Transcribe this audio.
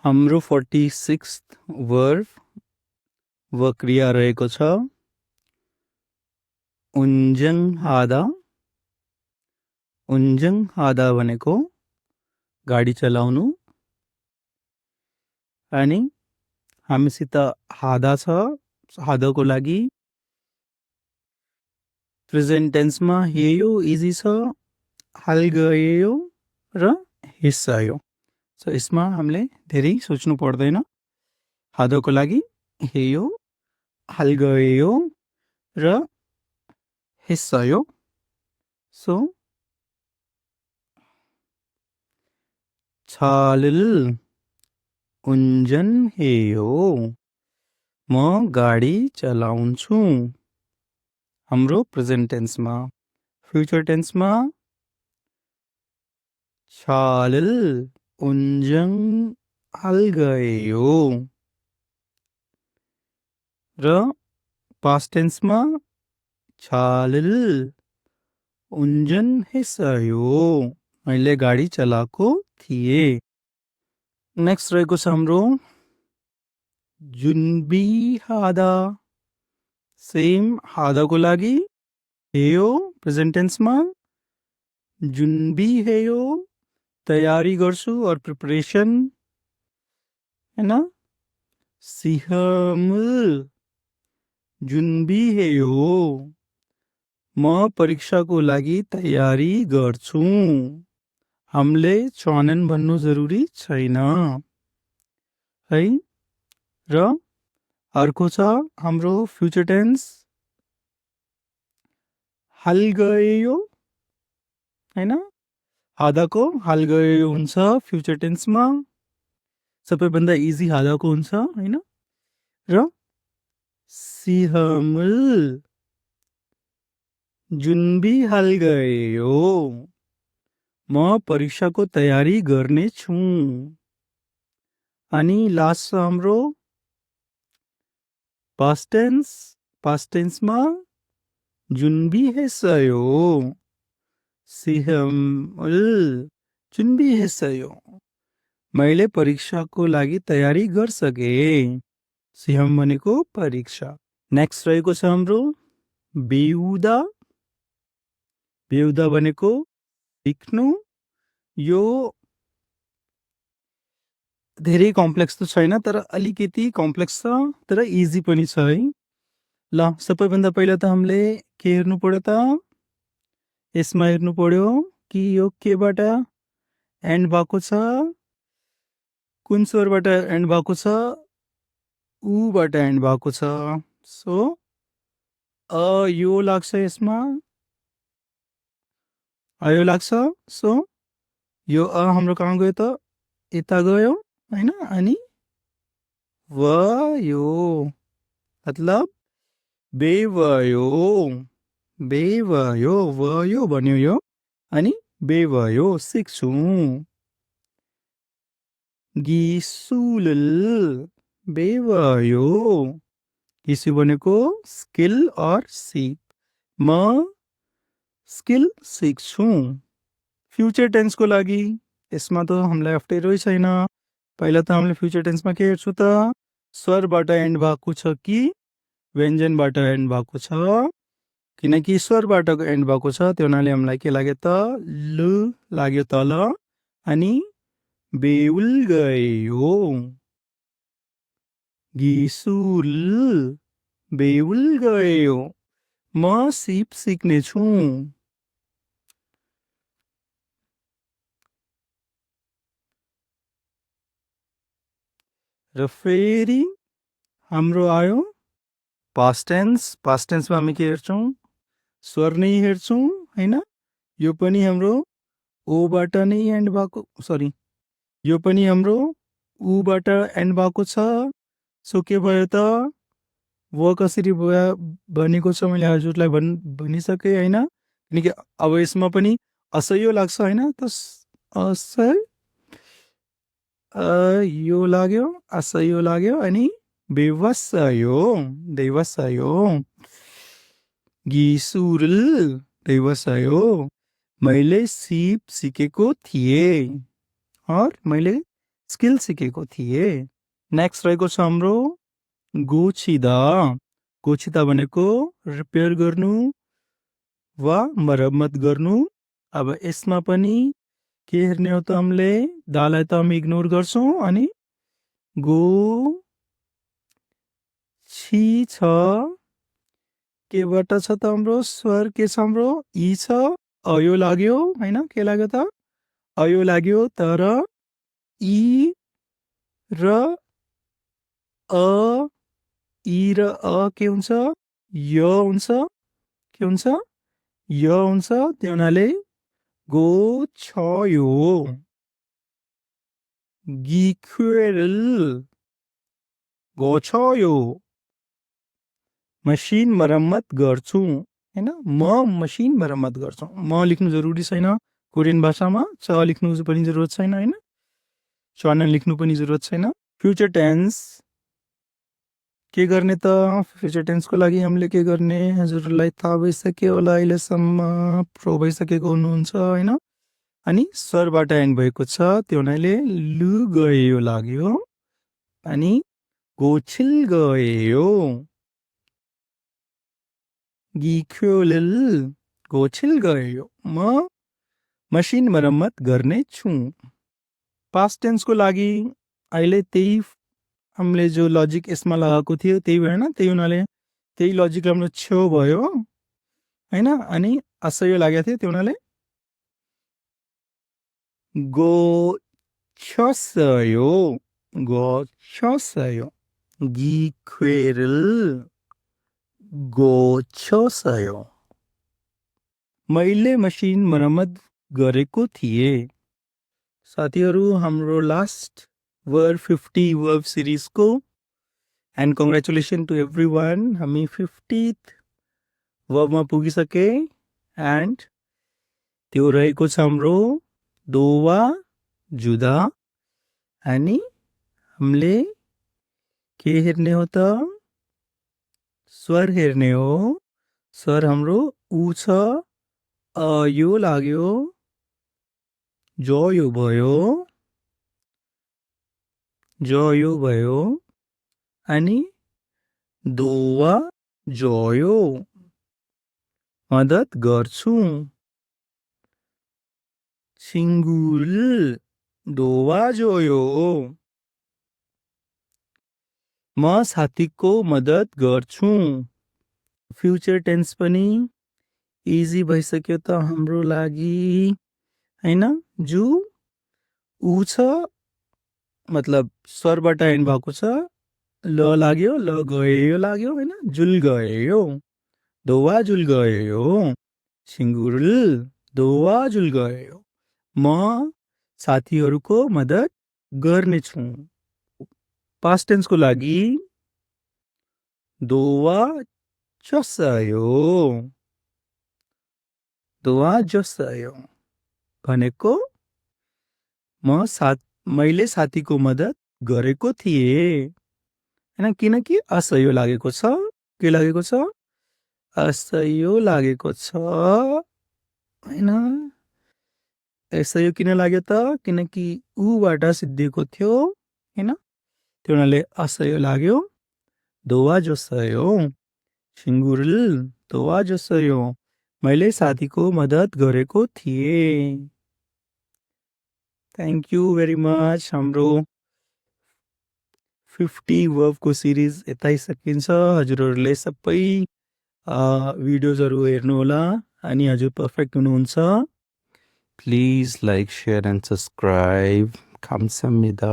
हाम्रो 46th verb व क्रिया रहेको छ उन्जङ हादा। उन्जङ हादा भनेको गाडी चलाउनु। अनि हामीसित हादा छ। हादाको लागि प्रेजेन्ट टेन्समा हेयो इजी छ, हाल गयो र हिस्सायो। सो यसमा हामीले धेरै सोच्नु पर्दैन। हादाको लागि हेयो, हाल गयो र हिस्सायो। सो छालिल उन्जन हेयो, म गाडी चलाउँछु। हाम्रो प्रेजेन्ट टेन्समा। फ्युचर टेन्समा छालिल उन्जन हाल गयो र पास्ट टेन्समा छालिल उन्जन हिस्सायो, मैले गाडी चलाएको थिएँ। नेक्स्ट रहेको छ हाम्रो जुनबी हादा। सेम हादाको लागि हेयो प्रेजेन्ट टेन्समा, जुनबी हेयो तयारी गर्छु और प्रिपरेसन हैन। सिहमुल जुनबी हेयो, म परीक्षाको लागि तयारी गर्छु। हामीले चनन भन्नु जरुरी छैन है। र अर्को छ हाम्रो फ्युचर टेन्स हाल गयो हैन। हादाको हाल गयो हुन्छ फ्युचर टेन्समा। सबैभन्दा इजी हादाको हुन्छ हैन। र सिहमुल जुनबी हाल गयो, म परीक्षाको तयारी गर्नेछु। अनि लास्ट छ हाम्रो पास्ट टेन्स। पास्ट टेन्समा जुनबी हेस्सायो, सिहमुल जुनबी हेस्सायो, मैले परीक्षाको लागि तयारी गरिसके। सिहम भनेको परीक्षा। नेक्स्ट रहेको छ हाम्रो बेहुदा। बेहुदा भनेको सिक्नु। यो धेरै कम्प्लेक्स त छैन, तर अलिकति कम्प्लेक्स छ, तर इजी पनि छ है। ल सबैभन्दा पहिला त हामीले के हेर्नु पर्यो त, यसमा हेर्नु पर्यो कि यो केबाट एन्ड भएको छ, कुन स्वरबाट एन्ड भएको छ, उबाट एन्ड भएको छ। सो यो लाग्छ यसमा, यो लाग्छ। सो यो हाम्रो कहाँ गयो त, यता गयो हैन। अनि वयो मतलब बेवयो। बेवयो, वयो भन्यो यो, अनि बेवयो सिक्छु। गिसुलल बेवयो, गिसु भनेको स्किल और सिप, म स्किल सिक्छु। फ्युचर टेन्सको लागि यसमा त हामीलाई अप्ठ्यारै छैन। पहिला त हामीले फ्युचर टेन्समा के हेर्छु त, स्वरबाट एन्ड भएको छ कि व्यञ्जनबाट एन्ड भएको छ। किनकि स्वरबाट एन्ड भएको छ त्यो हुनाले हामीलाई के लाग्यो त, लु लाग्यो तल। अनि बेउल गयो, गिसुल बेउल गयो, म सिप सिक्नेछु। र फेरि हाम्रो आयो पास्ट टेन्स। पास्ट टेन्समा हामी के हेर्छौँ, स्वर नै हेर्छौँ हैन। यो पनि हाम्रो ओबाट नै एन्ड भएको, सरी यो पनि हाम्रो उबाट एन्ड भएको छ। सो के भयो त, व कसरी बनेको छ मैले हजुरलाई भनिसकेँ हैन। किनकि अब यसमा पनि असह्य लाग्छ हैन। त असह्य यो लाग्यो, असह्य लाग्यो, अनि बेवसायो, बेवसायो। गिसुरल बेवसायो, मैले सिप सिकेको थिएँ और मैले स्किल सिकेको थिए। नेक्स्ट रहेको छ हाम्रो गोचिदा। गोचिदा भनेको रिपेयर गर्नु वा मरम्मत गर्नु। अब यसमा पनि के हेर्ने हो त हामीले, दालाई त हामी इग्नोर गर्छौँ अनि गो छि छ केबाट छ त हाम्रो स्वर के छ हाम्रो ई छ, अयो लाग्यो हैन, के लाग्यो त अयो लाग्यो, तर ई र अ, ई र अ के हुन्छ, य हुन्छ, के हुन्छ, य हुन्छ। त्यो हुनाले गो छयो। गिख्वेल गोछयो। मसिन मरम्मत गर्छु हैन, म मसिन मरम्मत गर्छु। म लेख्नु जरुरी छैन कोरियन भाषामा, च लेख्नु पनि जरुरत छैन हैन, च्वान लेख्नु पनि जरुरत छैन। फ्युचर टेन्स के गर्ने त, फ्युचर टेन्सको लागि हामीले के गर्ने, हजुरलाई थाहा भइसक्यो होला अहिलेसम्म, प्रो भइसकेको हुनुहुन्छ हैन। अनि स्वरबाट एन्ड भएको छ, त्यो हुनाले लु गयो लाग्यो अनि गोछिल गयो। गिख्योलिल गोछिल गयो। म मसिन मरम्मत गर्ने छु। पास्ट टेन्सको लागि अहिले त्यही हामीले जो लजिक यसमा लगाएको थियो त्यही भएन, त्यही हुनाले त्यही लजिक हाम्रो छेउ भयो हैन। अनि असह्य लागेको थियो, त्यो हुनाले गो छसयो। गो छसयो। गिख्वेरिल गो छसयो। मैले मसिन मरम्मत गरेको थिएँ। साथीहरू, हाम्रो लास्ट वर्ब 50 वर्ब सिरिजको एन्ड कङ्ग्रेचुलेसन टु एभ्रिवान, हामी 50th वर्बमा पुगिसके। एन्ड त्यो रहेको छ हाम्रो दोवा जुदा। अनि हामीले के हेर्ने हो त, स्वर हेर्ने हो। स्वर हाम्रो उ छ, अयो लाग्यो, जयो भयो, जयो भयो अनि दोवा जयो। मद्दत गर्छु। सिङ्गुल दोवा जोयो। म साथीको मद्दत गर्छु। फ्युचर टेन्स पनि इजी भइसक्यो त हाम्रो लागि हैन। जु उ छ, मतलब स्वरबाट एन्ड भएको छ, ल लाग्यो, ल गयो लाग्यो हैन, जुल गयो, दोवा जुल गयो, सिङ्गुल दोवा जुल गयो। म साथीहरूको मद्दत गर्नेछु। पास्ट टेन्सको लागि दोवा जसयो। दोवा जसयो भनेको मैले साथीको मद्दत गरेको थिएँ हैन, किनकि असह्य लागेको छ। के लागेको छ, असह्य लागेको छ हैन। असह्य किन लाग्यो त, किनकि उबाट सिद्धिएको थियो हैन, त्यो हुनाले असह्य लाग्यो। दोवा जसयो। सिङ्गुल दोवा जसयो। मैले साथीको मद्दत गरेको थिएँ। Thank you very much. हाम्रो 50 वर्बको सिरिज यतै सकिन्छ। हजुरहरूले सबै भिडियोजहरू हेर्नुहोला अनि हजुर पर्फेक्ट हुनुहुन्छ। Please like, share and subscribe. 감사합니다.